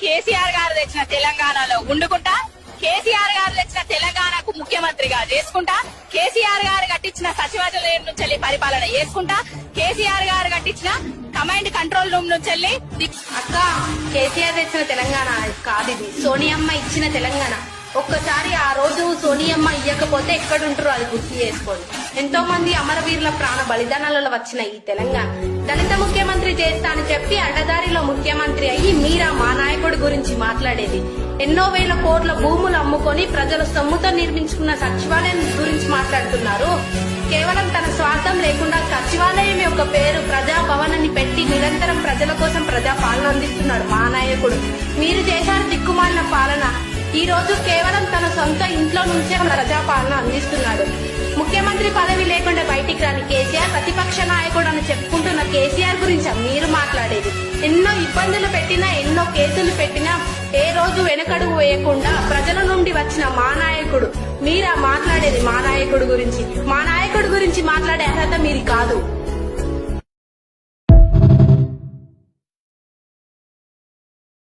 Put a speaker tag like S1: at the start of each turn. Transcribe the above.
S1: కేసీఆర్ గారు తెచ్చిన తెలంగాణలో ఉండుకుంటా, కేసీఆర్ గారు తెచ్చిన తెలంగాణకు ముఖ్యమంత్రిగా చేసుకుంటా, కేసీఆర్ గారు కట్టించిన సచివాలయం నుంచి పరిపాలన చేసుకుంటా, కేసీఆర్ గారు కట్టించిన కమాండ్ కంట్రోల్ రూమ్ నుంచి
S2: అక్క కేసీఆర్ తెచ్చిన తెలంగాణ కాదు, ఇది సోనియమ్మ ఇచ్చిన తెలంగాణ. ఒక్కసారి ఆ రోజు సోనియమ్మ ఇయ్యకపోతే ఎక్కడుంటారో అది గుర్తు చేసుకోండి. ఎంతో మంది అమరవీరుల ప్రాణ బలిదానాలలో వచ్చిన ఈ తెలంగాణ దళిత ముఖ్యమంత్రి చేస్తా అని చెప్పి అడ్డదారిలో ముఖ్యమంత్రి అయ్యి మీరా మా నాయకుడి గురించి మాట్లాడేది. ఎన్నో వేల కోట్ల భూములు అమ్ముకొని ప్రజల సొమ్ముతో నిర్మించుకున్న సచివాలయం గురించి మాట్లాడుతున్నారు. కేవలం తన స్వార్థం లేకుండా సచివాలయం యొక్క పేరు ప్రజాభవన్ అని పెట్టి నిరంతరం ప్రజల కోసం ప్రజా పాలన అందిస్తున్నాడు మా నాయకుడు. మీరు చేశారు దిక్కుమాలిన పాలన. ఈ రోజు కేవలం తన సొంత ఇంట్లో నుంచే ప్రజా పాలన అందిస్తున్నాడు. ముఖ్యమంత్రి పదవి లేకుండా బయటికి రాని కేసీఆర్ ప్రతిపక్ష నాయకుడు అని చెప్పుకుంటున్న కేసీఆర్ గురించి మీరు మాట్లాడేది. ఎన్నో ఇబ్బందులు పెట్టినా, ఎన్నో కేసులు పెట్టినా ఏ రోజు వెనకడుగు వేయకుండా ప్రజల నుండి వచ్చిన మా నాయకుడు. మీరా మాట్లాడేది మా నాయకుడు గురించి. మా నాయకుడు గురించి మాట్లాడే అర్హత మీరు కాదు.